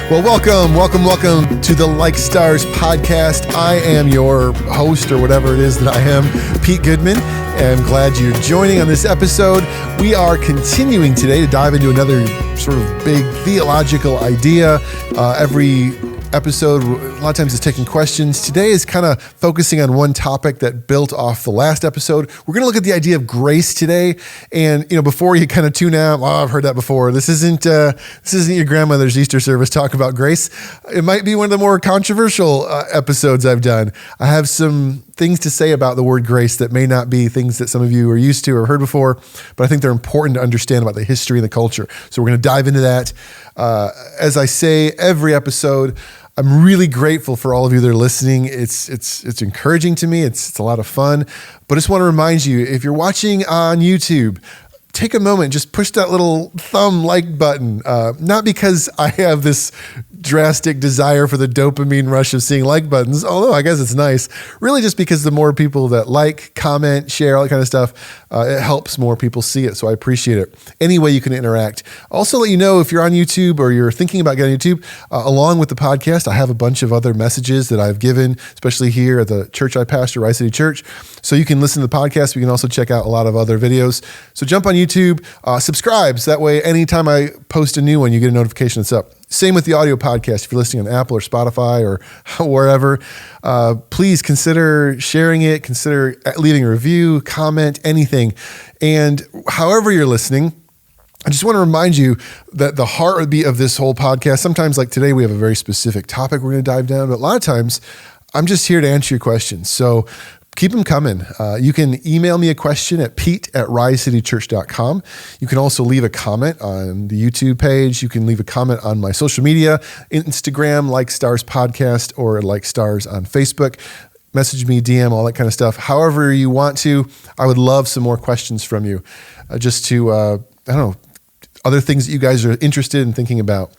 Well, welcome to the Like Stars podcast. I am your host, or whatever it is that I am, Pete Goodman. I'm glad you're joining on this episode. We are continuing today to dive into another sort of big theological idea. Every episode, a lot of times, is taking questions. Today is kind of focusing on one topic that built off the last episode. We're going to look at the idea of grace today. And before you kind of tune out, I've heard that before. This isn't your grandmother's Easter service talk about grace. It might be one of the more controversial episodes I've done. I have some things to say about the word grace that may not be things that some of you are used to or heard before, but I think they're important to understand about the history and the culture. So we're going to dive into that. As I say every episode, I'm really grateful for all of you that are listening. It's encouraging to me. It's a lot of fun. But I just want to remind you, if you're watching on YouTube, take a moment, just push that little thumb like button. Not because I have this drastic desire for the dopamine rush of seeing like buttons, although I guess it's nice. Really just because the more people that like, comment, share, all that kind of stuff, it helps more people see it. So I appreciate it. Any way you can interact. Also let you know if you're on YouTube or you're thinking about getting YouTube, along with the podcast, I have a bunch of other messages that I've given, especially here at the church I pastor, Rice City Church. So you can listen to the podcast. You can also check out a lot of other videos. So jump on YouTube, subscribe. So that way, anytime I post a new one, you get a notification that's up. Same with the audio podcast. If you're listening on Apple or Spotify or wherever, please consider sharing it, consider leaving a review, comment, anything. And however you're listening, I just want to remind you that the heartbeat of this whole podcast, sometimes like today, we have a very specific topic we're going to dive down, but a lot of times I'm just here to answer your questions. So keep them coming. You can email me a question at pete@risecitychurch.com. You can also leave a comment on the YouTube page. You can leave a comment on my social media, Instagram, Like Stars Podcast, or Like Stars on Facebook. Message me, DM, all that kind of stuff. However you want to. I would love some more questions from you, just to, other things that you guys are interested in thinking about.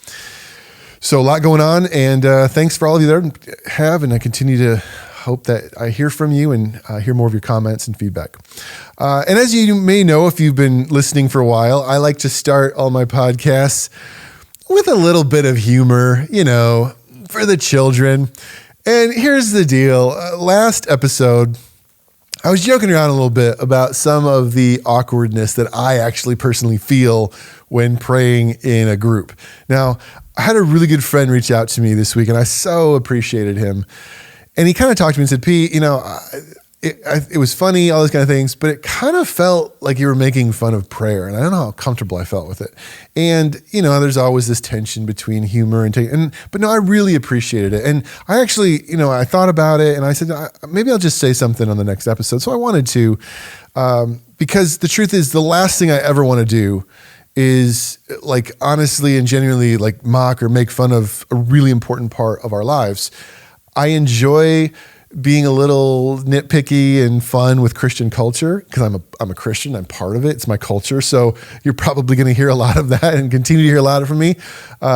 So a lot going on, and thanks for all of you that have, and I continue to hope that I hear from you and hear more of your comments and feedback. And as you may know, if you've been listening for a while, I like to start all my podcasts with a little bit of humor, for the children. And here's the deal. Last episode, I was joking around a little bit about some of the awkwardness that I actually personally feel when praying in a group. Now, I had a really good friend reach out to me this week, and I so appreciated him. And he kind of talked to me and said, Pete, it was funny, all those kind of things, but it kind of felt like you were making fun of prayer. And I don't know how comfortable I felt with it. And, there's always this tension between humor but no, I really appreciated it. And I actually, I thought about it and I said, maybe I'll just say something on the next episode. So I wanted to, because the truth is the last thing I ever want to do is like honestly and genuinely like mock or make fun of a really important part of our lives. I enjoy being a little nitpicky and fun with Christian culture because I'm a Christian. I'm part of it. It's my culture. So you're probably going to hear a lot of that and continue to hear a lot from me.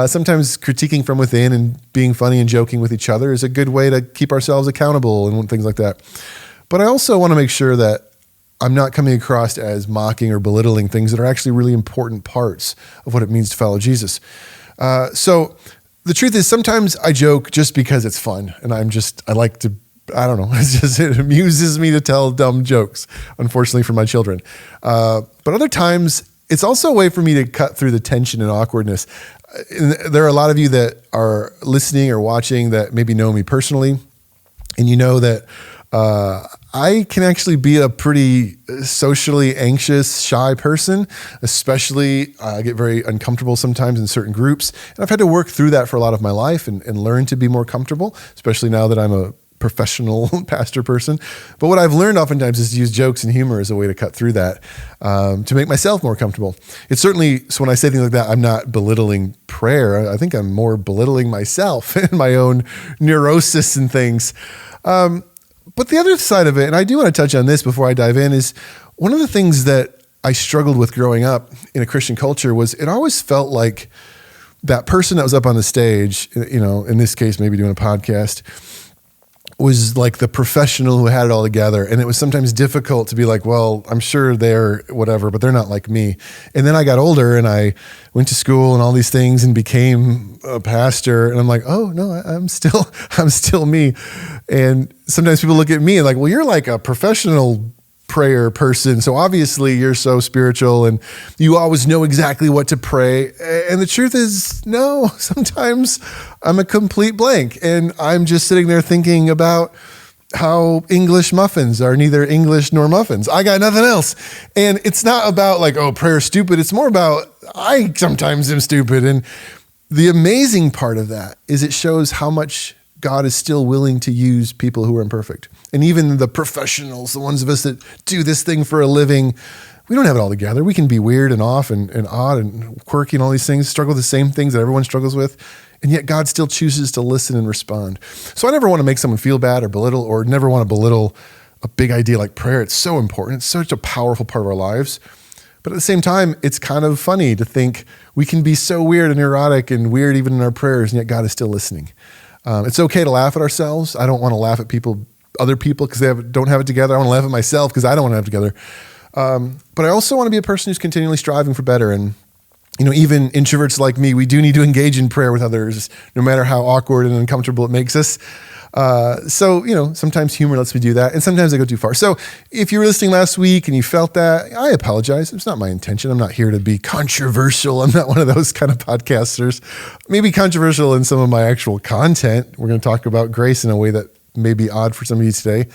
Sometimes critiquing from within and being funny and joking with each other is a good way to keep ourselves accountable and things like that. But I also want to make sure that I'm not coming across as mocking or belittling things that are actually really important parts of what it means to follow Jesus. So the truth is sometimes I joke just because it's fun and I like to, it amuses me to tell dumb jokes, unfortunately for my children. But other times it's also a way for me to cut through the tension and awkwardness. There are a lot of you that are listening or watching that maybe know me personally. And you know that I can actually be a pretty socially anxious, shy person, especially I get very uncomfortable sometimes in certain groups. And I've had to work through that for a lot of my life and learn to be more comfortable, especially now that I'm a professional pastor person. But what I've learned oftentimes is to use jokes and humor as a way to cut through that, to make myself more comfortable. It's certainly, so when I say things like that, I'm not belittling prayer. I think I'm more belittling myself and my own neurosis and things. But the other side of it, and I do want to touch on this before I dive in, is one of the things that I struggled with growing up in a Christian culture was it always felt like that person that was up on the stage, in this case, maybe doing a podcast, was like the professional who had it all together. And it was sometimes difficult to be like, well, I'm sure they're whatever, but they're not like me. And then I got older and I went to school and all these things and became a pastor. And I'm like, oh no, I'm still me. And sometimes people look at me and like, well, you're like a professional prayer person. So obviously you're so spiritual and you always know exactly what to pray. And the truth is, no, sometimes I'm a complete blank and I'm just sitting there thinking about how English muffins are neither English nor muffins. I got nothing else. And it's not about like, oh, prayer's stupid. It's more about I sometimes am stupid. And the amazing part of that is it shows how much God is still willing to use people who are imperfect. And even the professionals, the ones of us that do this thing for a living, we don't have it all together. We can be weird and off and odd and quirky and all these things, struggle with the same things that everyone struggles with. And yet God still chooses to listen and respond. So I never want to make someone feel bad or belittle or never want to belittle a big idea like prayer. It's so important. It's such a powerful part of our lives. But at the same time, it's kind of funny to think we can be so weird and neurotic and weird even in our prayers, and yet God is still listening. It's okay to laugh at ourselves. I don't want to laugh at other people because they don't have it together. I want to laugh at myself because I don't want to have it together. But I also want to be a person who's continually striving for better. And, even introverts like me, we do need to engage in prayer with others, no matter how awkward and uncomfortable it makes us. So sometimes humor lets me do that. And sometimes I go too far. So if you were listening last week and you felt that, I apologize. It's not my intention. I'm not here to be controversial. I'm not one of those kind of podcasters. Maybe controversial in some of my actual content. We're going to talk about grace in a way that may be odd for some of you today.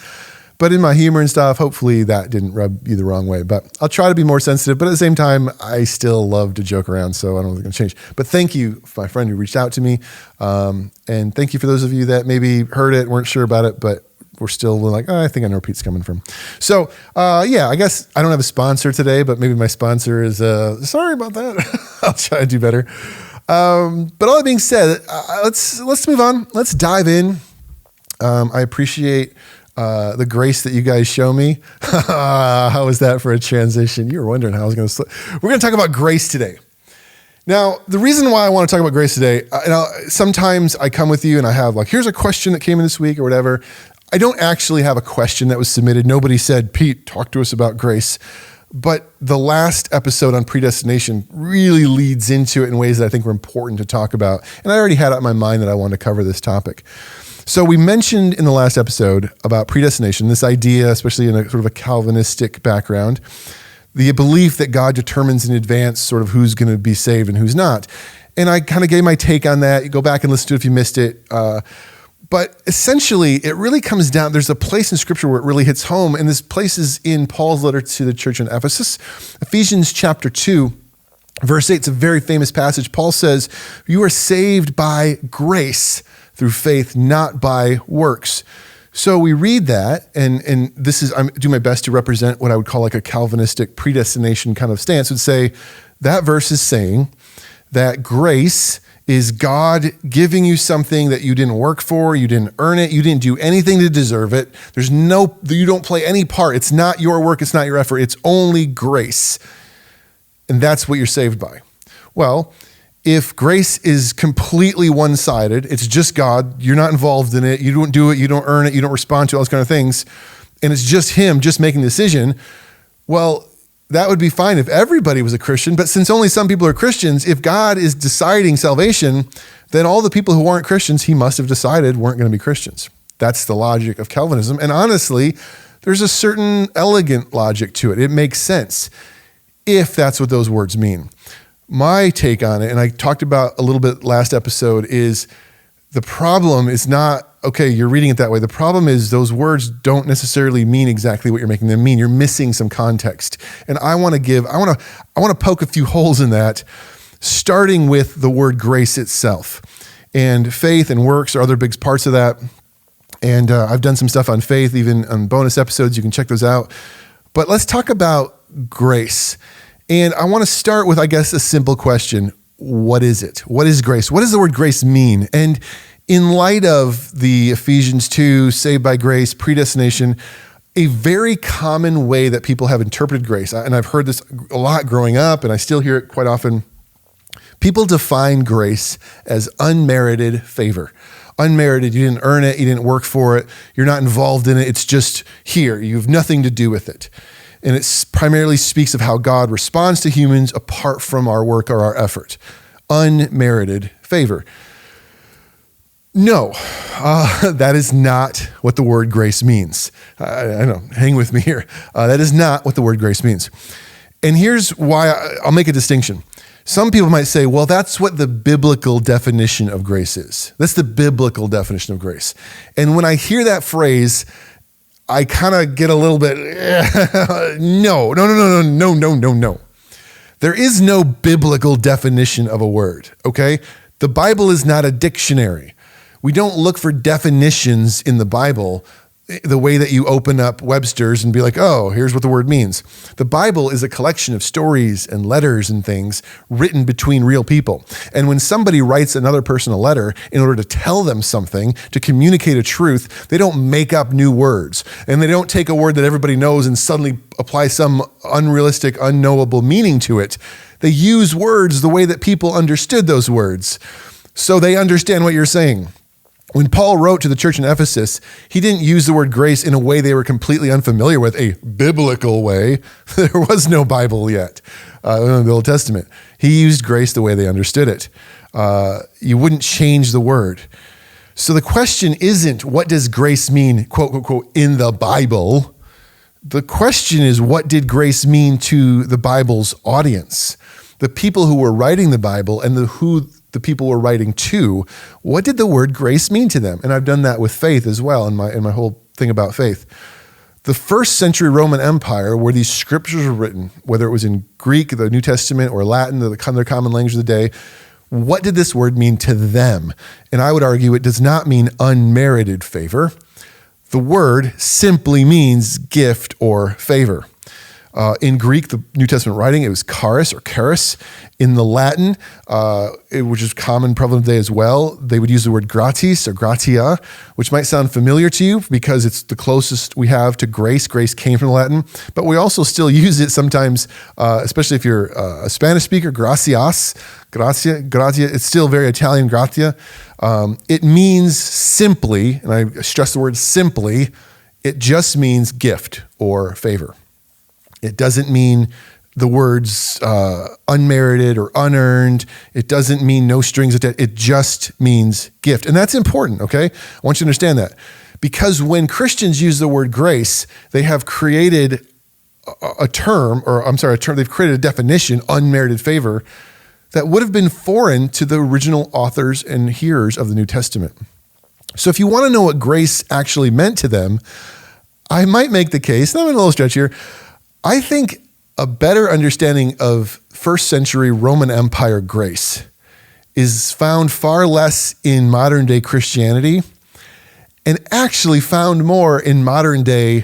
But in my humor and stuff, hopefully that didn't rub you the wrong way. But I'll try to be more sensitive. But at the same time, I still love to joke around, so I don't think it's going to change. But thank you, my friend who reached out to me. And thank you for those of you that maybe heard it, weren't sure about it, but we're still like, oh, I think I know where Pete's coming from. So, I guess I don't have a sponsor today, but maybe my sponsor is, sorry about that. I'll try to do better. But all that being said, let's move on. Let's dive in. I appreciate the grace that you guys show me. How was that for a transition? You were wondering how I was going to We're going to talk about grace today. Now, the reason why I want to talk about grace today, sometimes I come with you and I have like, here's a question that came in this week or whatever. I don't actually have a question that was submitted. Nobody said, Pete, talk to us about grace. But the last episode on predestination really leads into it in ways that I think were important to talk about. And I already had it in my mind that I wanted to cover this topic. So we mentioned in the last episode about predestination, this idea, especially in a sort of a Calvinistic background, the belief that God determines in advance sort of who's going to be saved and who's not. And I kind of gave my take on that. You go back and listen to it if you missed it. But essentially, it really comes down, there's a place in Scripture where it really hits home, and this place is in Paul's letter to the church in Ephesus. Ephesians chapter 2, verse 8, it's a very famous passage. Paul says, you are saved by grace through faith, not by works. So we read that, and this is, I'm doing my best to represent what I would call like a Calvinistic predestination kind of stance, would say that verse is saying that grace is God giving you something that you didn't work for, you didn't earn it, you didn't do anything to deserve it. You don't play any part. It's not your work, it's not your effort, it's only grace. And that's what you're saved by. Well, if grace is completely one-sided, it's just God, you're not involved in it, you don't do it, you don't earn it, you don't respond to all those kind of things, and it's just him just making the decision, well, that would be fine if everybody was a Christian, but since only some people are Christians, if God is deciding salvation, then all the people who aren't Christians, he must have decided weren't going to be Christians. That's the logic of Calvinism, and honestly, there's a certain elegant logic to it. It makes sense if that's what those words mean. My take on it, and I talked about a little bit last episode, is the problem is not, okay, you're reading it that way. The problem is those words don't necessarily mean exactly what you're making them mean. You're missing some context. And I want to poke a few holes in that, starting with the word grace itself. And faith and works are other big parts of that. And I've done some stuff on faith, even on bonus episodes. You can check those out. But let's talk about grace. And I want to start with, I guess, a simple question. What is it? What is grace? What does the word grace mean? And in light of the Ephesians 2, saved by grace, predestination, a very common way that people have interpreted grace, and I've heard this a lot growing up, and I still hear it quite often, people define grace as unmerited favor. Unmerited, you didn't earn it, you didn't work for it, you're not involved in it, it's just here, you have nothing to do with it. And it primarily speaks of how God responds to humans apart from our work or our effort. Unmerited favor. No, that is not what the word grace means. I know, hang with me here. That is not what the word grace means. And here's why I'll make a distinction. Some people might say, well, that's what the biblical definition of grace is. That's the biblical definition of grace. And when I hear that phrase, I kind of get a little bit, no. There is no biblical definition of a word, okay? The Bible is not a dictionary. We don't look for definitions in the Bible the way that you open up Webster's and be like, oh, here's what the word means. The Bible is a collection of stories and letters and things written between real people. And when somebody writes another person a letter in order to tell them something, to communicate a truth, they don't make up new words. And they don't take a word that everybody knows and suddenly apply some unrealistic, unknowable meaning to it. They use words the way that people understood those words. So they understand what you're saying. When Paul wrote to the church in Ephesus, he didn't use the word grace in a way they were completely unfamiliar with, a biblical way. There was no Bible yet in the Old Testament. He used grace the way they understood it. You wouldn't change the word. So the question isn't, what does grace mean, quote, unquote, in the Bible? The question is, what did grace mean to the Bible's audience? The people who were writing the Bible and who the people were writing to, what did the word grace mean to them? And I've done that with faith as well in my whole thing about faith. The first century Roman Empire, where these scriptures were written, whether it was in Greek, the New Testament, or Latin, their common language of the day, what did this word mean to them? And I would argue it does not mean unmerited favor. The word simply means gift or favor. In Greek, the New Testament writing, it was charis or charis. In the Latin, which is common, prevalent today as well, they would use the word gratis or gratia, which might sound familiar to you because it's the closest we have to grace. Grace came from the Latin, but we also still use it sometimes, especially if you're a Spanish speaker, gracias, gracia, it's still very Italian, gratia. It means simply, and I stress the word simply, it just means gift or favor. It doesn't mean the words unmerited or unearned. It doesn't mean no strings attached. It just means gift. And that's important, okay? I want you to understand that. Because when Christians use the word grace, they have created they've created a definition, unmerited favor, that would have been foreign to the original authors and hearers of the New Testament. So if you want to know what grace actually meant to them, I might make the case, and I'm in a little stretch here, I think a better understanding of first century Roman Empire grace is found far less in modern day Christianity and actually found more in modern day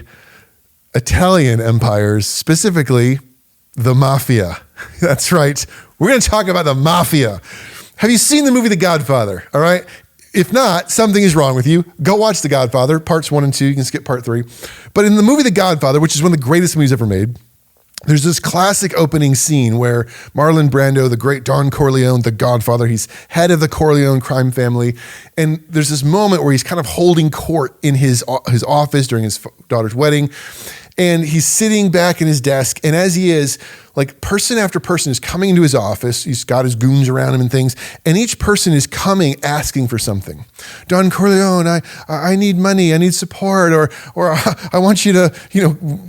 Italian empires, specifically the Mafia. That's right. We're going to talk about the Mafia. Have you seen the movie The Godfather? All right. If not, something is wrong with you. Go watch The Godfather, parts 1 and 2. You can skip part 3. But in the movie The Godfather, which is one of the greatest movies ever made, there's this classic opening scene where Marlon Brando, the great Don Corleone, the Godfather, he's head of the Corleone crime family. And there's this moment where he's kind of holding court in his office during his daughter's wedding. And he's sitting back in his desk. And as he is, like person after person is coming into his office. He's got his goons around him and things. And each person is coming asking for something. Don Corleone, I need money. I need support. Or I want you to,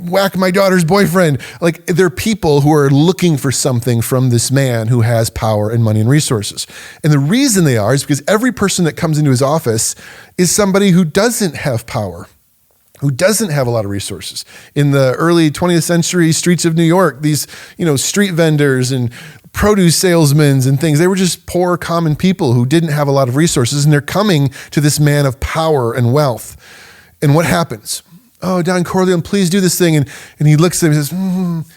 whack my daughter's boyfriend. Like they're people who are looking for something from this man who has power and money and resources. And the reason they are is because every person that comes into his office is somebody who doesn't have power, who doesn't have a lot of resources. In the early 20th century streets of New York, these, street vendors and produce salesmen and things, they were just poor, common people who didn't have a lot of resources, and they're coming to this man of power and wealth. And what happens? Oh, Don Corleone, please do this thing. And he looks at him and says,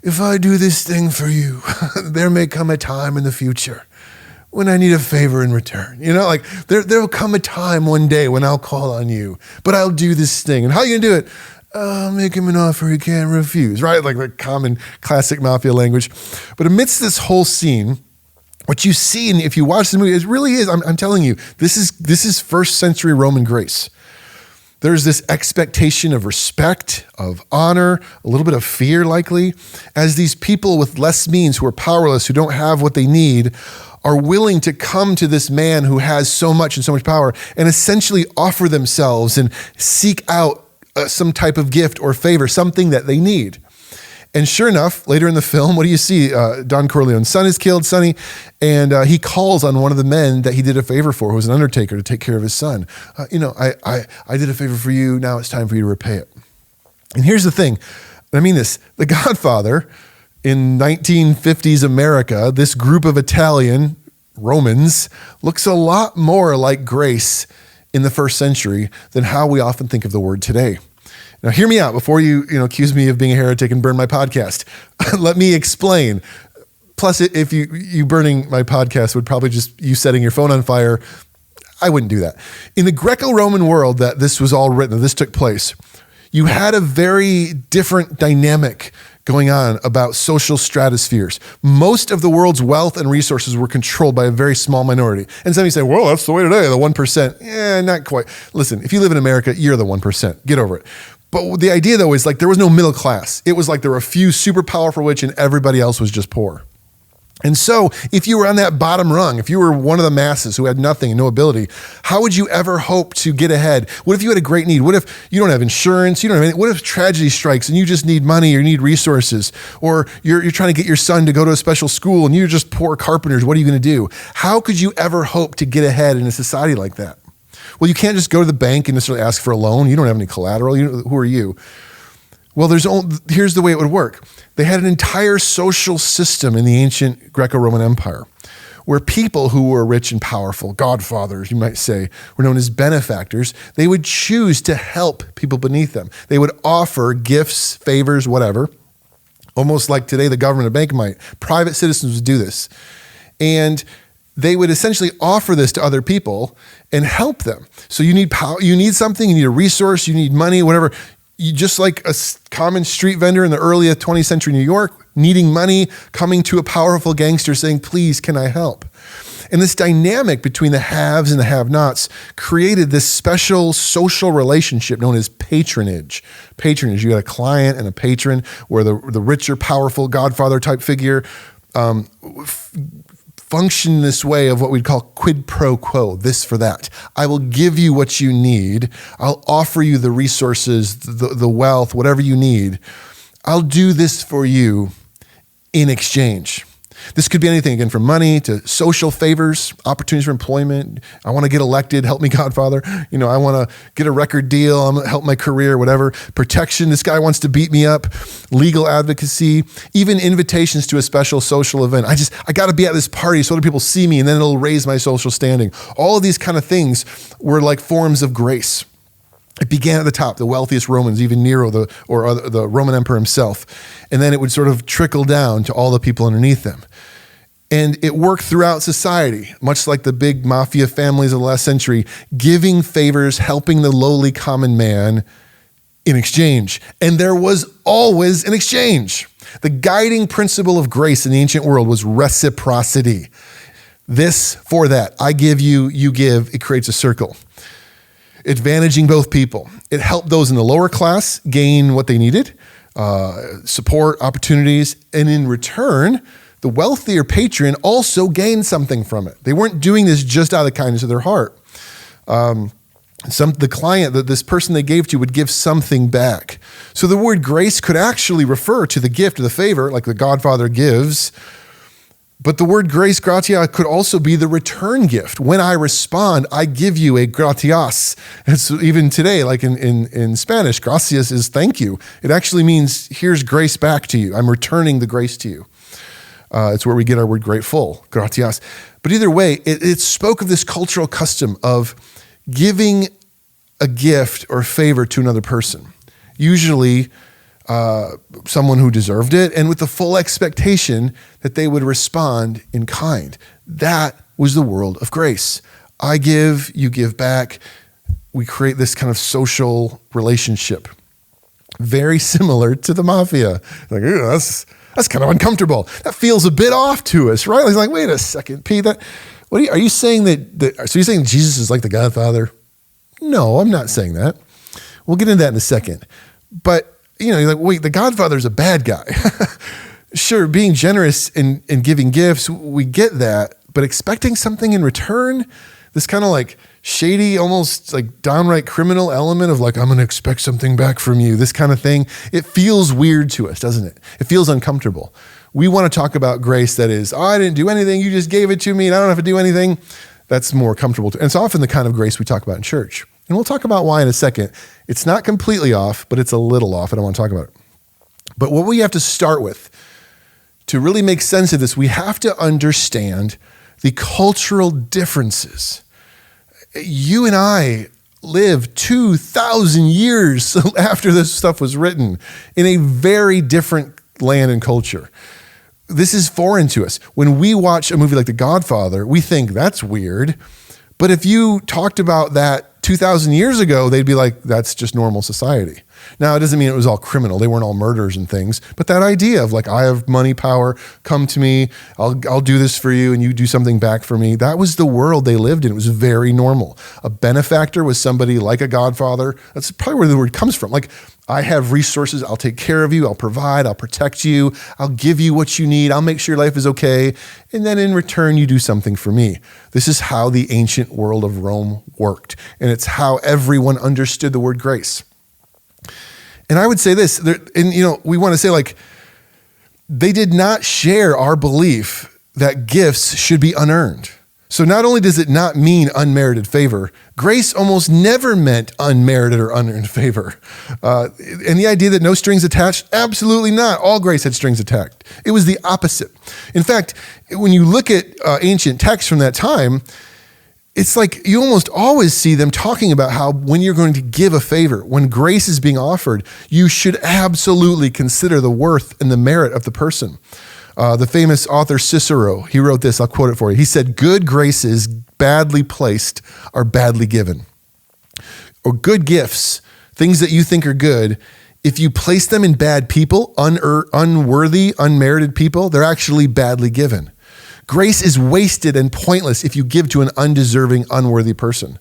if I do this thing for you, there may come a time in the future when I need a favor in return. There'll come a time one day when I'll call on you, but I'll do this thing. And how are you gonna do it? I'll make him an offer he can't refuse, right? Like the common classic mafia language. But amidst this whole scene, what you see, and if you watch the movie, it really is, I'm telling you, this is first century Roman grace. There's this expectation of respect, of honor, a little bit of fear likely, as these people with less means, who are powerless, who don't have what they need, are willing to come to this man who has so much and so much power and essentially offer themselves and seek out some type of gift or favor, something that they need. And sure enough, later in the film, what do you see? Don Corleone's son is killed, Sonny, and he calls on one of the men that he did a favor for, who was an undertaker, to take care of his son. I did a favor for you, now it's time for you to repay it. And here's the thing, and I mean this, The Godfather, in 1950s America, this group of Italian Romans looks a lot more like grace in the first century than how we often think of the word today. Now, hear me out before you accuse me of being a heretic and burn my podcast. Let me explain. Plus, if you burning my podcast would probably just you setting your phone on fire. I wouldn't do that. In the Greco-Roman world that this was all written, this took place, you had a very different dynamic going on about social stratospheres. Most of the world's wealth and resources were controlled by a very small minority. And some of you say, well, that's the way today, the 1%. Yeah, not quite. Listen, if you live in America, you're the 1%. Get over it. But the idea, though, is like there was no middle class. It was like there were a few super powerful rich and everybody else was just poor. And so if you were on that bottom rung, if you were one of the masses who had nothing and no ability, how would you ever hope to get ahead? What if you had a great need? What if you don't have insurance? You don't have anything? What if tragedy strikes and you just need money or you need resources? Or you're trying to get your son to go to a special school and you're just poor carpenters. What are you going to do? How could you ever hope to get ahead in a society like that? Well, you can't just go to the bank and necessarily ask for a loan. You don't have any collateral. Who are you? Well, here's the way it would work. They had an entire social system in the ancient Greco-Roman Empire where people who were rich and powerful, godfathers, you might say, were known as benefactors. They would choose to help people beneath them. They would offer gifts, favors, whatever, almost like today the government, a bank might. Private citizens would do this. And they would essentially offer this to other people and help them. So you need power, you need something, you need a resource, you need money, whatever. You just like a common street vendor in the early 20th century New York, needing money, coming to a powerful gangster saying, please, can I help? And this dynamic between the haves and the have-nots created this special social relationship known as patronage. Patronage, you got a client and a patron where the richer, powerful godfather type figure function this way of what we'd call quid pro quo, this for that. I will give you what you need. I'll offer you the resources, the wealth, whatever you need. I'll do this for you in exchange. This could be anything, again, from money to social favors, opportunities for employment. I want to get elected, help me, Godfather. I want to get a record deal, I'm going to help my career, whatever. Protection, this guy wants to beat me up. Legal advocacy, even invitations to a special social event. I got to be at this party so other people see me and then it'll raise my social standing. All of these kind of things were like forms of grace. It began at the top, the wealthiest Romans, even Nero, the Roman emperor himself. And then it would sort of trickle down to all the people underneath them. And it worked throughout society, much like the big Mafia families of the last century, giving favors, helping the lowly common man in exchange. And there was always an exchange. The guiding principle of grace in the ancient world was reciprocity. This for that. I give you, you give. It creates a circle. Advantaging both people. It helped those in the lower class gain what they needed, support, opportunities, and in return, the wealthier patron also gained something from it. They weren't doing this just out of the kindness of their heart. The client, this person they gave to would give something back. So the word grace could actually refer to the gift or the favor, like the Godfather gives. But the word grace, gratia, could also be the return gift. When I respond, I give you a gratias. It's even today, like in Spanish, gracias is thank you. It actually means here's grace back to you. I'm returning the grace to you. It's where we get our word grateful, gratias. But either way, it spoke of this cultural custom of giving a gift or favor to another person, usually someone who deserved it, and with the full expectation that they would respond in kind. That was the world of grace. I give, you give back. We create this kind of social relationship, very similar to the Mafia. Like, That's kind of uncomfortable. That feels a bit off to us, right? He's like, wait a second, Pete, are you saying so you're saying Jesus is like the Godfather? No, I'm not saying that. We'll get into that in a second. But, you're like, wait, the Godfather's a bad guy. Sure, being generous and giving gifts, we get that, but expecting something in return, this kind of like shady, almost like downright criminal element of like, I'm going to expect something back from you, this kind of thing, it feels weird to us, doesn't it? It feels uncomfortable. We want to talk about grace that is, I didn't do anything, you just gave it to me, and I don't have to do anything. That's more comfortable. And it's often the kind of grace we talk about in church. And we'll talk about why in a second. It's not completely off, but it's a little off, and I want to talk about it. But what we have to start with, to really make sense of this, we have to understand the cultural differences. You and I lived 2,000 years after this stuff was written in a very different land and culture. This is foreign to us. When we watch a movie like The Godfather, we think that's weird. But if you talked about that 2,000 years ago, they'd be like, that's just normal society. Now, it doesn't mean it was all criminal. They weren't all murders and things. But that idea of like, I have money, power, come to me, I'll do this for you and you do something back for me. That was the world they lived in. It was very normal. A benefactor was somebody like a godfather. That's probably where the word comes from. Like, I have resources. I'll take care of you. I'll provide. I'll protect you. I'll give you what you need. I'll make sure your life is okay. And then in return, you do something for me. This is how the ancient world of Rome worked. And it's how everyone understood the word grace. And I would say this, we want to say like, they did not share our belief that gifts should be unearned. So not only does it not mean unmerited favor, grace almost never meant unmerited or unearned favor. And the idea that no strings attached, absolutely not. All grace had strings attached. It was the opposite. In fact, when you look at ancient texts from that time, it's like you almost always see them talking about how when you're going to give a favor, when grace is being offered, you should absolutely consider the worth and the merit of the person. The famous author Cicero, he wrote this, I'll quote it for you. He said, good graces badly placed are badly given. Or good gifts, things that you think are good, if you place them in bad people, unworthy, unmerited people, they're actually badly given. Grace is wasted and pointless if you give to an undeserving, unworthy person.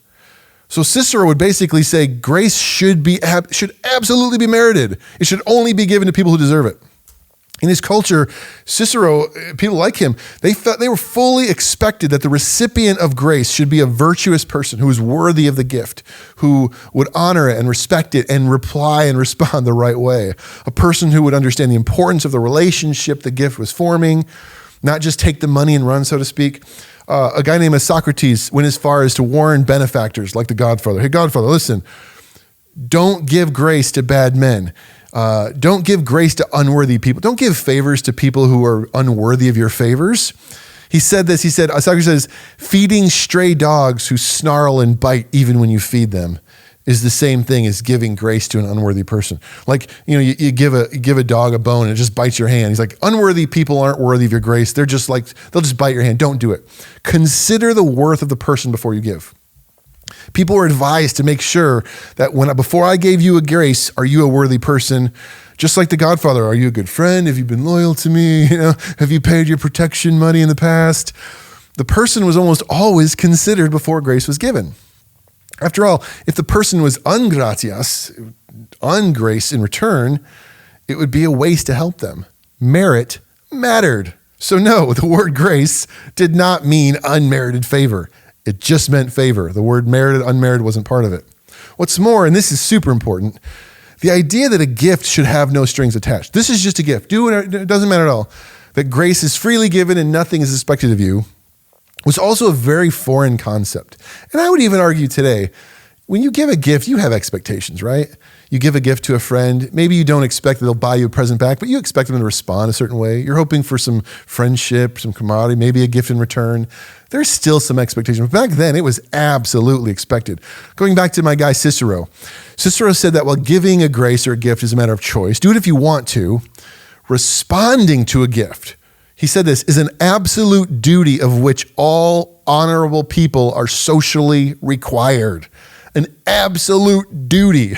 So Cicero would basically say grace should absolutely be merited. It should only be given to people who deserve it. In his culture, Cicero, people like him, they were fully expected that the recipient of grace should be a virtuous person who is worthy of the gift, who would honor it and respect it and reply and respond the right way. A person who would understand the importance of the relationship the gift was forming, not just take the money and run, so to speak. A guy named Socrates went as far as to warn benefactors like the Godfather. Hey, Godfather, listen, don't give grace to bad men. Don't give grace to unworthy people. Don't give favors to people who are unworthy of your favors. He said this, Socrates says, feeding stray dogs who snarl and bite even when you feed them is the same thing as giving grace to an unworthy person. Like, you give a dog a bone and it just bites your hand. He's like, unworthy people aren't worthy of your grace. They'll just bite your hand. Don't do it. Consider the worth of the person before you give. People were advised to make sure that before I gave you a grace, are you a worthy person? Just like the Godfather, are you a good friend? Have you been loyal to me? Have you paid your protection money in the past? The person was almost always considered before grace was given. After all, if the person was ungratias, ungrace in return, it would be a waste to help them. Merit mattered. So no, the word grace did not mean unmerited favor. It just meant favor. The word merited, unmerited wasn't part of it. What's more, and this is super important, the idea that a gift should have no strings attached. This is just a gift. Do it, it doesn't matter at all. That grace is freely given and nothing is expected of you was also a very foreign concept. And I would even argue today, when you give a gift, you have expectations, right? You give a gift to a friend. Maybe you don't expect that they'll buy you a present back, but you expect them to respond a certain way. You're hoping for some friendship, some camaraderie, maybe a gift in return. There's still some expectation. But back then, it was absolutely expected. Going back to my guy Cicero. Cicero said that while giving a grace or a gift is a matter of choice, do it if you want to. Responding to a gift, he said this, is an absolute duty of which all honorable people are socially required. An absolute duty.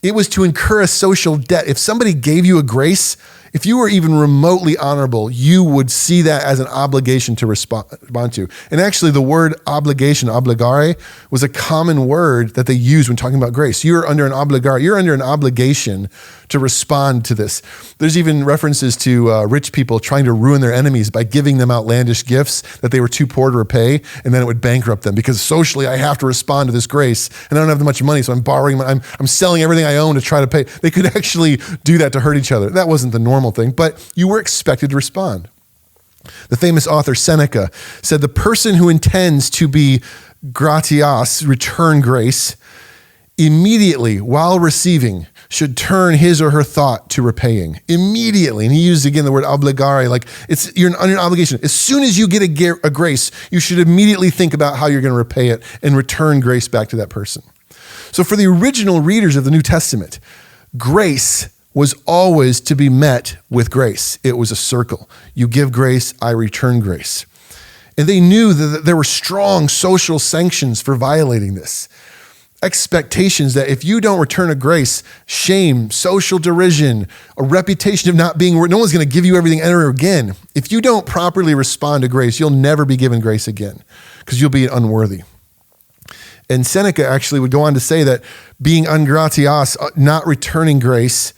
It was to incur a social debt. If somebody gave you a grace, If you were even remotely honorable, you would see that as an obligation to respond to. And actually the word obligation, obligare, was a common word that they used when talking about grace. You're under an obligation to respond to this. There's even references to rich people trying to ruin their enemies by giving them outlandish gifts that they were too poor to repay, and then it would bankrupt them because socially I have to respond to this grace, and I don't have that much money, so I'm borrowing, I'm selling everything I own to try to pay. They could actually do that to hurt each other. That wasn't the normal thing, but you were expected to respond. The famous author Seneca said, the person who intends to be gratias, return grace, immediately while receiving should turn his or her thought to repaying. Immediately. And he used again the word obligare, like you're under an obligation. As soon as you get a grace, you should immediately think about how you're going to repay it and return grace back to that person. So for the original readers of the New Testament, grace was always to be met with grace. It was a circle. You give grace, I return grace. And they knew that there were strong social sanctions for violating this. Expectations that if you don't return a grace, shame, social derision, a reputation of not being, no one's going to give you everything ever again. If you don't properly respond to grace, you'll never be given grace again because you'll be unworthy. And Seneca actually would go on to say that being ungratias, not returning grace,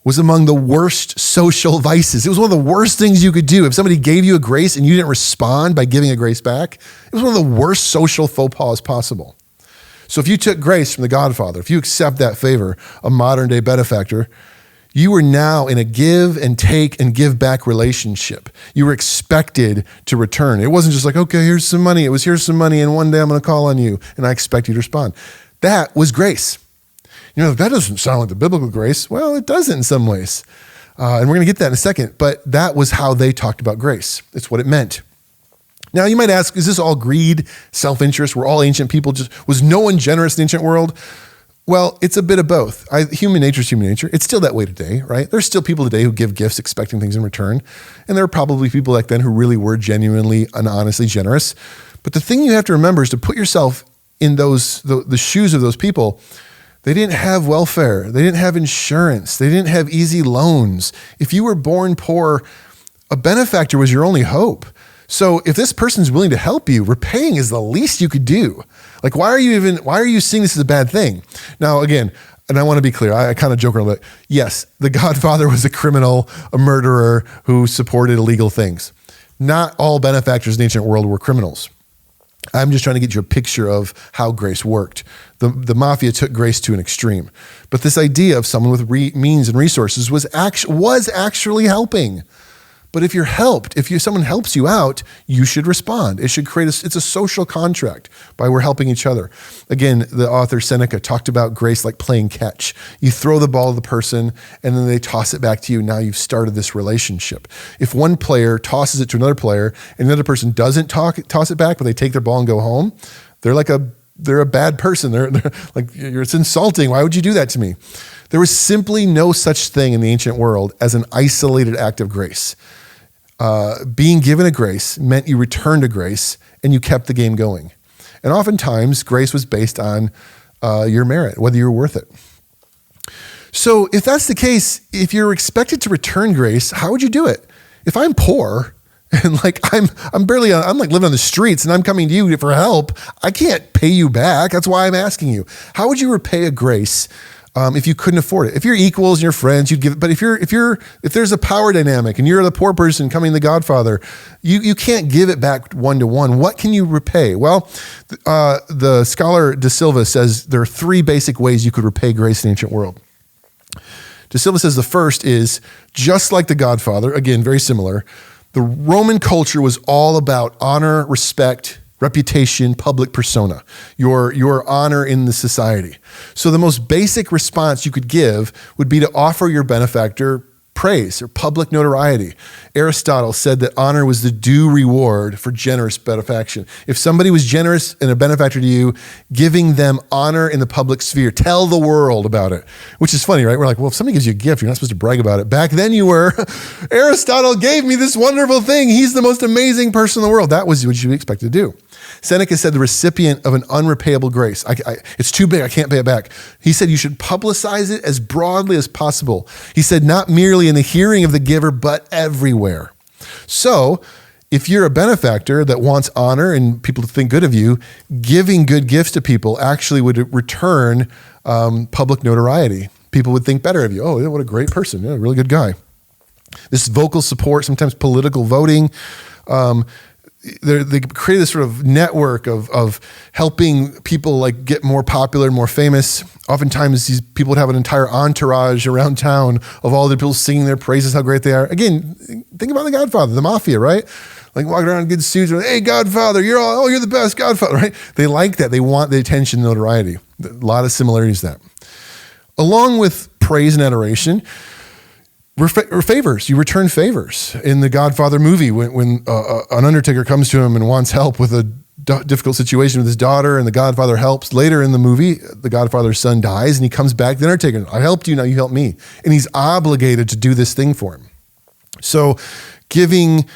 was among the worst social vices. It was one of the worst things you could do. If somebody gave you a grace and you didn't respond by giving a grace back, it was one of the worst social faux pas possible. So if you took grace from the Godfather, if you accept that favor, a modern day benefactor, you were now in a give and take and give back relationship. You were expected to return. It wasn't just like, okay, here's some money. It was, here's some money, and one day I'm going to call on you, and I expect you to respond. That was grace. You know, that doesn't sound like the biblical grace. Well, it doesn't in some ways. And we're going to get that in a second. But that was how they talked about grace. It's what it meant. Now, you might ask, is this all greed, self-interest? Were all ancient people was no one generous in the ancient world? Well, it's a bit of both. Human nature is human nature. It's still that way today, right? There's still people today who give gifts expecting things in return. And there are probably people back then who really were genuinely and honestly generous. But the thing you have to remember is to put yourself in the shoes of those people. They didn't have welfare. They didn't have insurance. They didn't have easy loans. If you were born poor, a benefactor was your only hope. So if this person's willing to help you, repaying is the least you could do. Like, why are you seeing this as a bad thing? Now, again, and I want to be clear, I kind of joke around, but yes, the Godfather was a criminal, a murderer who supported illegal things. Not all benefactors in the ancient world were criminals. I'm just trying to get you a picture of how grace worked. The Mafia took grace to an extreme. But this idea of someone with means and resources was actually helping. But if you're helped, someone helps you out, you should respond. It should it's a social contract by we're helping each other. Again, the author Seneca talked about grace like playing catch. You throw the ball to the person and then they toss it back to you. Now you've started this relationship. If one player tosses it to another player and another person doesn't toss it back, but they take their ball and go home, they're a bad person. They're like, it's insulting. Why would you do that to me? There was simply no such thing in the ancient world as an isolated act of grace. Being given a grace meant you returned a grace and you kept the game going. And oftentimes grace was based on your merit, whether you were worth it. So if that's the case, if you're expected to return grace, how would you do it? If I'm poor and like I'm like living on the streets and I'm coming to you for help, I can't pay you back. That's why I'm asking you. How would you repay a grace if you couldn't afford it? If you're equals and you're friends, you'd give it. But if there's a power dynamic and you're the poor person coming to the Godfather, you can't give it back one-to-one. What can you repay? Well, the scholar De Silva says there are three basic ways you could repay grace in the ancient world. De Silva says the first is just like the Godfather, again, very similar. The Roman culture was all about honor, respect, reputation, public persona, your honor in the society. So the most basic response you could give would be to offer your benefactor praise or public notoriety. Aristotle said that honor was the due reward for generous benefaction. If somebody was generous and a benefactor to you, giving them honor in the public sphere, tell the world about it, which is funny, right? We're like, well, if somebody gives you a gift, you're not supposed to brag about it. Back then you were. Aristotle gave me this wonderful thing. He's the most amazing person in the world. That was what you expected to do. Seneca said the recipient of an unrepayable grace, it's too big, I can't pay it back. He said you should publicize it as broadly as possible. He said not merely only in the hearing of the giver, but everywhere. So if you're a benefactor that wants honor and people to think good of you, giving good gifts to people actually would return public notoriety. People would think better of you. Oh, what a great person. Yeah, really good guy. This vocal support, sometimes political voting, they create this sort of network of helping people like get more popular, more famous. Oftentimes these people would have an entire entourage around town of all the people singing their praises, how great they are. Again, think about the Godfather, the Mafia, right? Like walking around in good suits, hey, Godfather, you're the best Godfather, right? They like that. They want the attention, notoriety. A lot of similarities to that. Along with praise and adoration, we're favors. You return favors. In the Godfather movie, when an undertaker comes to him and wants help with a difficult situation with his daughter, and the Godfather helps. Later in the movie, the Godfather's son dies, and he comes back to the undertaker. I helped you, now you help me. And he's obligated to do this thing for him. So giving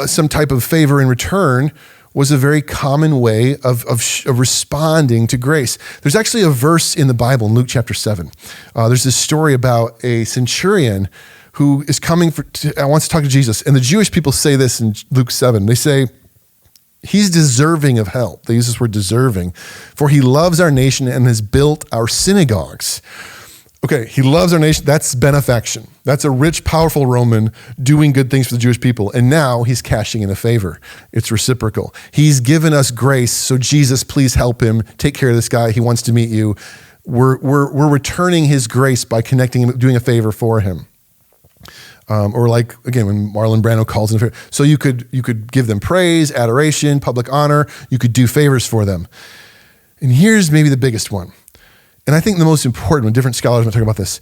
some type of favor in return was a very common way of responding to grace. There's actually a verse in the Bible in Luke chapter 7. There's this story about a centurion who is coming wants to talk to Jesus. And the Jewish people say this in Luke 7. They say, he's deserving of help. They use this word deserving, for he loves our nation and has built our synagogues. Okay, he loves our nation. That's benefaction. That's a rich, powerful Roman doing good things for the Jewish people. And now he's cashing in a favor. It's reciprocal. He's given us grace. So Jesus, please help him. Take care of this guy. He wants to meet you. We're returning his grace by connecting him, doing a favor for him. Or like, again, when Marlon Brando calls in a favor. So you could give them praise, adoration, public honor. You could do favors for them. And here's maybe the biggest one. And I think the most important one, different scholars might talk about this.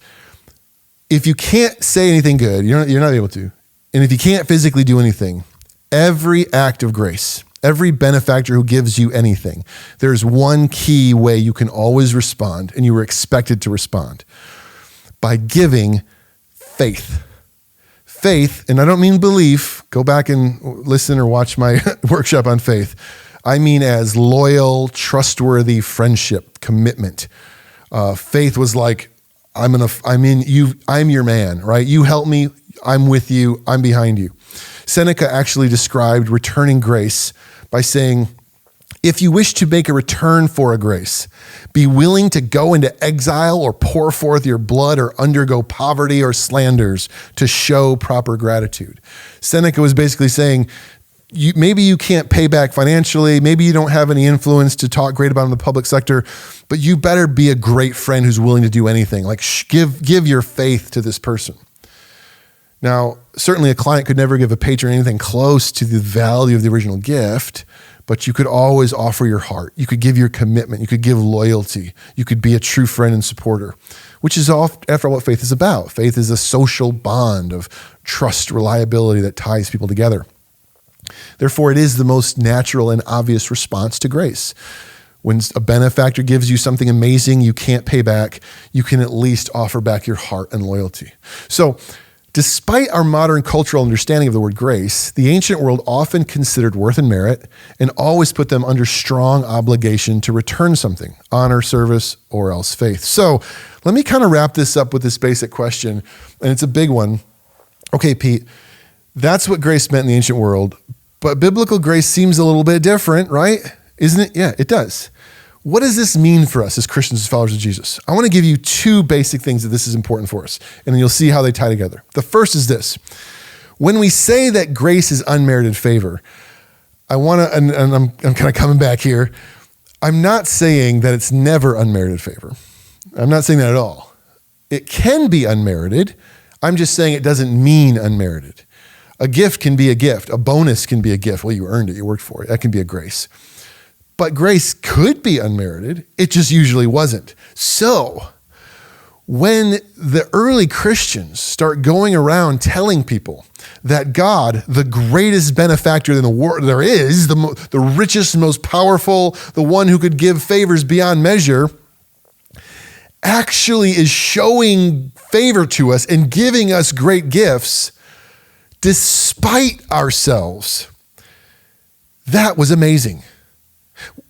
If you can't say anything good, you're not able to. And if you can't physically do anything, every act of grace, every benefactor who gives you anything, there's one key way you can always respond, and you were expected to respond, by giving faith. Faith, and I don't mean belief. Go back and listen or watch my workshop on faith. I mean as loyal, trustworthy friendship, commitment. Faith was like, I'm your man, right? You help me, I'm with you, I'm behind you. Seneca actually described returning grace by saying, if you wish to make a return for a grace, be willing to go into exile or pour forth your blood or undergo poverty or slanders to show proper gratitude. Seneca was basically saying, maybe you can't pay back financially, maybe you don't have any influence to talk great about in the public sector, but you better be a great friend who's willing to do anything. Like give your faith to this person. Now, certainly a client could never give a patron anything close to the value of the original gift, but you could always offer your heart. You could give your commitment. You could give loyalty. You could be a true friend and supporter, which is after all what faith is about. Faith is a social bond of trust, reliability that ties people together. Therefore, it is the most natural and obvious response to grace. When a benefactor gives you something amazing you can't pay back, you can at least offer back your heart and loyalty. So, despite our modern cultural understanding of the word grace, the ancient world often considered worth and merit and always put them under strong obligation to return something, honor, service, or else faith. So, let me kind of wrap this up with this basic question, and it's a big one. Okay, Pete, that's what grace meant in the ancient world, but biblical grace seems a little bit different, right? Isn't it? Yeah, it does. What does this mean for us as Christians, as followers of Jesus? I want to give you two basic things that this is important for us, and then you'll see how they tie together. The first is this. When we say that grace is unmerited favor, I want to, and I'm kind of coming back here, I'm not saying that it's never unmerited favor. I'm not saying that at all. It can be unmerited. I'm just saying it doesn't mean unmerited. A gift can be a gift. A bonus can be a gift. Well, you earned it. You worked for it. That can be a grace. But grace could be unmerited. It just usually wasn't. So when the early Christians start going around telling people that God, the greatest benefactor in the world there is, the richest, most powerful, the one who could give favors beyond measure, actually is showing favor to us and giving us great gifts despite ourselves, that was amazing.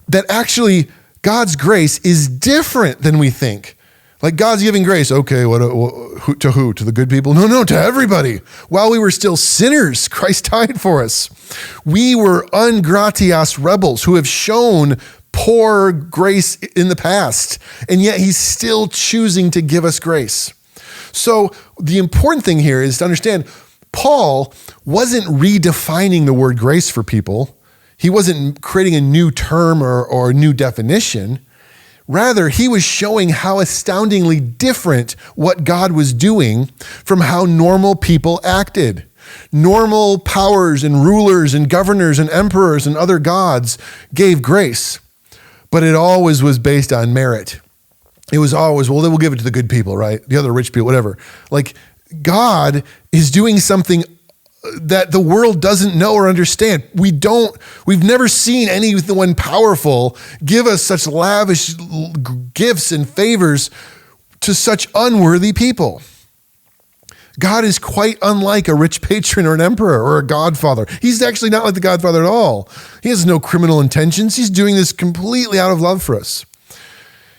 That actually God's grace is different than we think. Like God's giving grace. Okay, to who? To the good people? No, to everybody. While we were still sinners, Christ died for us. We were ungratias rebels who have shown poor grace in the past, and yet he's still choosing to give us grace. So the important thing here is to understand Paul wasn't redefining the word grace for people. He wasn't creating a new term or a new definition. Rather, he was showing how astoundingly different what God was doing from how normal people acted. Normal powers and rulers and governors and emperors and other gods gave grace, but it always was based on merit. It was always, well, then we'll give it to the good people, right? The other rich people, whatever. Like God is doing something that the world doesn't know or understand. We've never seen anyone powerful give us such lavish gifts and favors to such unworthy people. God is quite unlike a rich patron or an emperor or a godfather. He's actually not like the godfather at all. He has no criminal intentions. He's doing this completely out of love for us.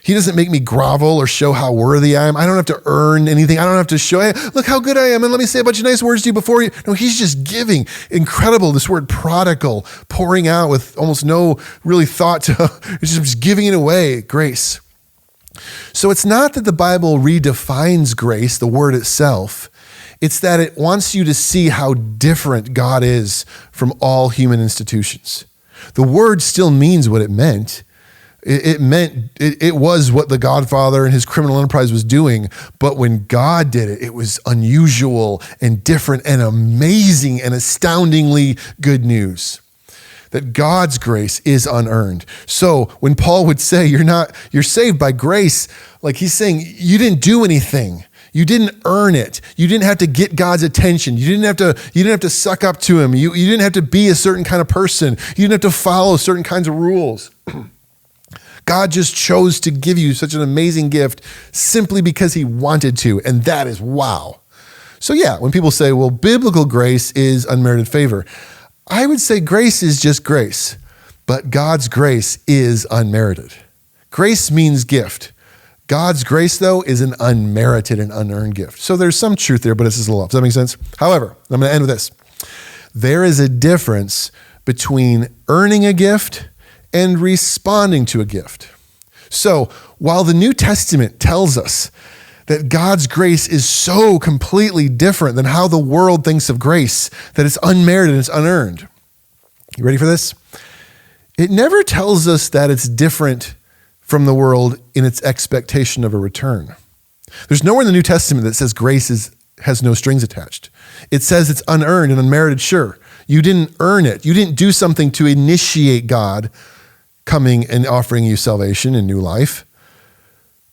He doesn't make me grovel or show how worthy I am. I don't have to earn anything. I don't have to show, hey, look how good I am, and let me say a bunch of nice words to you before you. No, he's just giving. Incredible, this word prodigal, pouring out with almost no really thought to, it's just giving it away, grace. So it's not that the Bible redefines grace, the word itself. It's that it wants you to see how different God is from all human institutions. The word still means what it meant. It was what the Godfather and his criminal enterprise was doing. But when God did it, it was unusual and different and amazing and astoundingly good news. That God's grace is unearned. So when Paul would say you're saved by grace, like he's saying you didn't do anything. You didn't earn it. You didn't have to get God's attention. You didn't have to suck up to him. You didn't have to be a certain kind of person. You didn't have to follow certain kinds of rules. God just chose to give you such an amazing gift simply because he wanted to, and that is wow. So yeah, when people say, well, biblical grace is unmerited favor, I would say grace is just grace, but God's grace is unmerited. Grace means gift. God's grace, though, is an unmerited and unearned gift. So there's some truth there, but it's just a lot. Does that make sense? However, I'm going to end with this. There is a difference between earning a gift and responding to a gift. So while the New Testament tells us that God's grace is so completely different than how the world thinks of grace, that it's unmerited and it's unearned. You ready for this? It never tells us that it's different from the world in its expectation of a return. There's nowhere in the New Testament that says grace has no strings attached. It says it's unearned and unmerited, sure. You didn't earn it. You didn't do something to initiate God coming and offering you salvation and new life.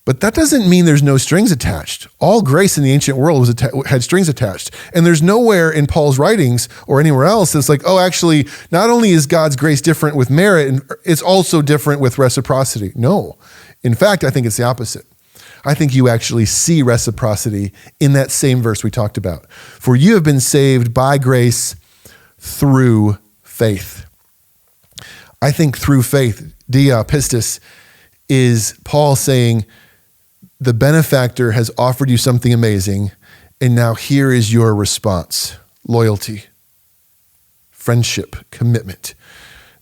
But that doesn't mean there's no strings attached. All grace in the ancient world had strings attached. And there's nowhere in Paul's writings or anywhere else that's like, oh, actually, not only is God's grace different with merit, it's also different with reciprocity. No. In fact, I think it's the opposite. I think you actually see reciprocity in that same verse we talked about. For you have been saved by grace through faith. I think through faith, dia pistis, is Paul saying the benefactor has offered you something amazing, and now here is your response: loyalty, friendship, commitment.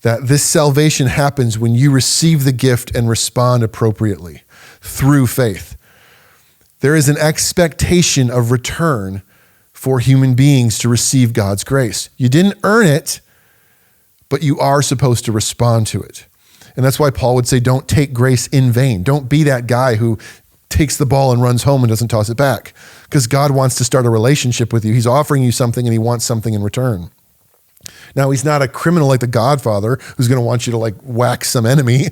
That this salvation happens when you receive the gift and respond appropriately through faith. There is an expectation of return for human beings to receive God's grace. You didn't earn it, but you are supposed to respond to it. And that's why Paul would say, don't take grace in vain. Don't be that guy who takes the ball and runs home and doesn't toss it back, because God wants to start a relationship with you. He's offering you something and he wants something in return. Now, he's not a criminal like the Godfather who's going to want you to like whack some enemy.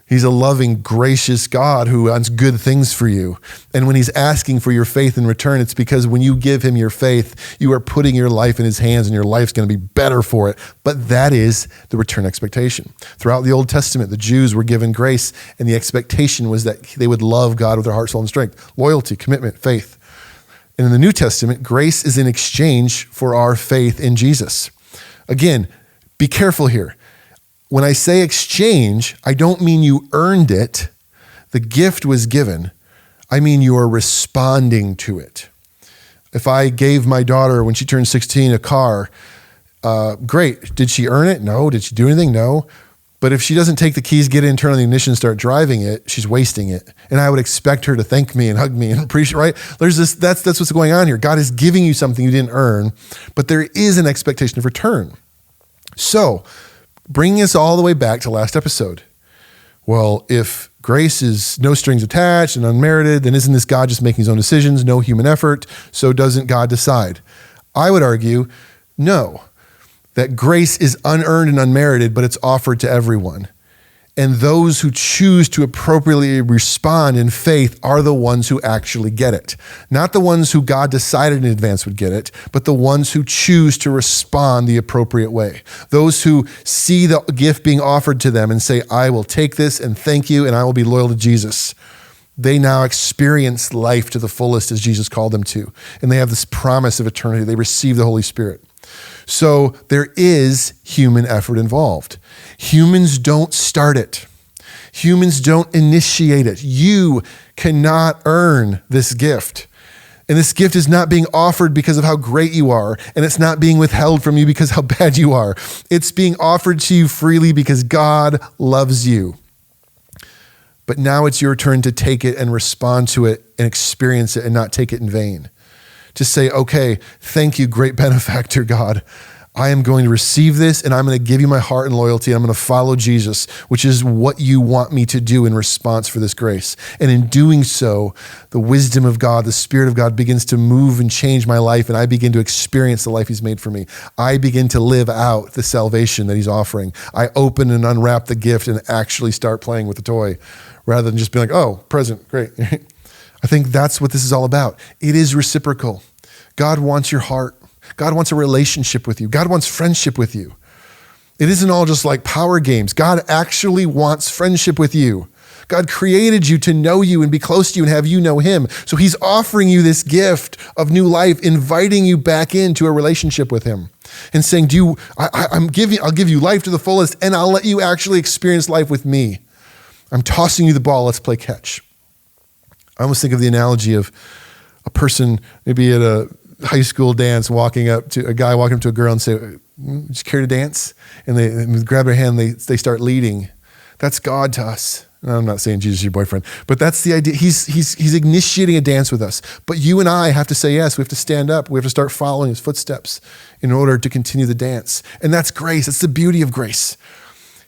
He's a loving, gracious God who wants good things for you. And when he's asking for your faith in return, it's because when you give him your faith, you are putting your life in his hands and your life's going to be better for it. But that is the return expectation. Throughout the Old Testament, the Jews were given grace, and the expectation was that they would love God with their heart, soul, and strength. Loyalty, commitment, faith. And in the New Testament, grace is in exchange for our faith in Jesus. Again, be careful here. When I say exchange, I don't mean you earned it. The gift was given. I mean, you're responding to it. If I gave my daughter, when she turned 16, a car, great. Did she earn it? No. Did she do anything? No. But if she doesn't take the keys, get in, turn on the ignition, and start driving it, she's wasting it. And I would expect her to thank me and hug me and appreciate, right? That's what's going on here. God is giving you something you didn't earn, but there is an expectation of return. So, bringing us all the way back to last episode. Well, if grace is no strings attached and unmerited, then isn't this God just making his own decisions, no human effort? So doesn't God decide? I would argue, no. That grace is unearned and unmerited, but it's offered to everyone. And those who choose to appropriately respond in faith are the ones who actually get it. Not the ones who God decided in advance would get it, but the ones who choose to respond the appropriate way. Those who see the gift being offered to them and say, I will take this and thank you, and I will be loyal to Jesus. They now experience life to the fullest as Jesus called them to. And they have this promise of eternity. They receive the Holy Spirit. So there is human effort involved. Humans don't start it. Humans don't initiate it. You cannot earn this gift. And this gift is not being offered because of how great you are, and it's not being withheld from you because how bad you are. It's being offered to you freely because God loves you. But now it's your turn to take it and respond to it and experience it and not take it in vain. To say, okay, thank you, great benefactor, God. I am going to receive this and I'm going to give you my heart and loyalty. I'm going to follow Jesus, which is what you want me to do in response for this grace. And in doing so, the wisdom of God, the Spirit of God begins to move and change my life, and I begin to experience the life he's made for me. I begin to live out the salvation that he's offering. I open and unwrap the gift and actually start playing with the toy rather than just being like, oh, present, great. I think that's what this is all about. It is reciprocal. God wants your heart. God wants a relationship with you. God wants friendship with you. It isn't all just like power games. God actually wants friendship with you. God created you to know you and be close to you and have you know him. So he's offering you this gift of new life, inviting you back into a relationship with him and saying, I'll give you life to the fullest, and I'll let you actually experience life with me. I'm tossing you the ball. Let's play catch. I almost think of the analogy of a person maybe at a high school dance walking up to a girl and say, just care to dance? And they grab her hand, they start leading. That's God to us. And I'm not saying Jesus is your boyfriend, but that's the idea. He's initiating a dance with us. But you and I have to say yes. We have to stand up. We have to start following his footsteps in order to continue the dance. And that's grace. That's the beauty of grace.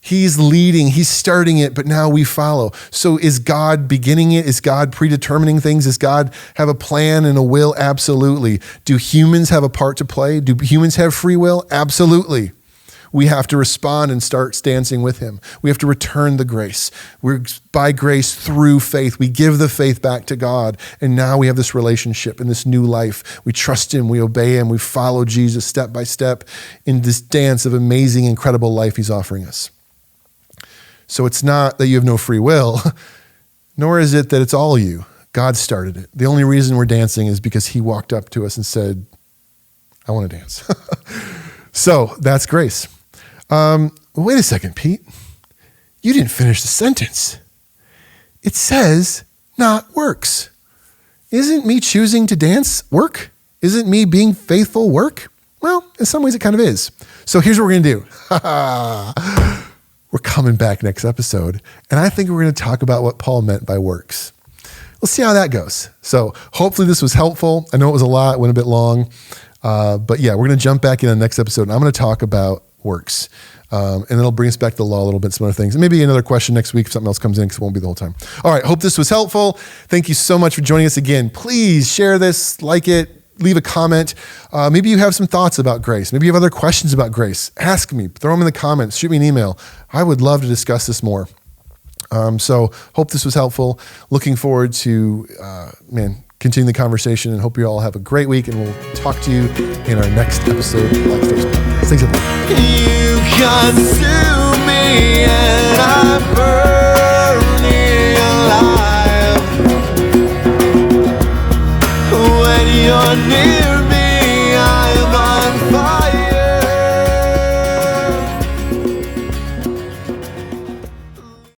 He's leading, he's starting it, but now we follow. So is God beginning it? Is God predetermining things? Does God have a plan and a will? Absolutely. Do humans have a part to play? Do humans have free will? Absolutely. We have to respond and start dancing with him. We have to return the grace. We're by grace through faith. We give the faith back to God. And now we have this relationship and this new life. We trust him, we obey him, we follow Jesus step by step in this dance of amazing, incredible life he's offering us. So it's not that you have no free will, nor is it that it's all you. God started it. The only reason we're dancing is because he walked up to us and said, I want to dance. So that's grace. Wait a second, Pete. You didn't finish the sentence. It says, not works. Isn't me choosing to dance work? Isn't me being faithful work? Well, in some ways it kind of is. So here's what we're going to do. We're coming back next episode, and I think we're going to talk about what Paul meant by works. We'll see how that goes. So hopefully this was helpful. I know it was a lot, it went a bit long, but yeah, we're going to jump back in on the next episode, and I'm going to talk about works, and it'll bring us back to the law a little bit, some other things. And maybe another question next week if something else comes in, because it won't be the whole time. All right, hope this was helpful. Thank you so much for joining us again. Please share this, like it, leave a comment. Maybe you have some thoughts about grace. Maybe you have other questions about grace. Ask me, throw them in the comments, shoot me an email. I would love to discuss this more. So hope this was helpful. Looking forward to, continuing the conversation, and hope you all have a great week, and we'll talk to you in our next episode of Life Stars Podcast. Thanks, everybody. You consume me and I burn alive when you're near.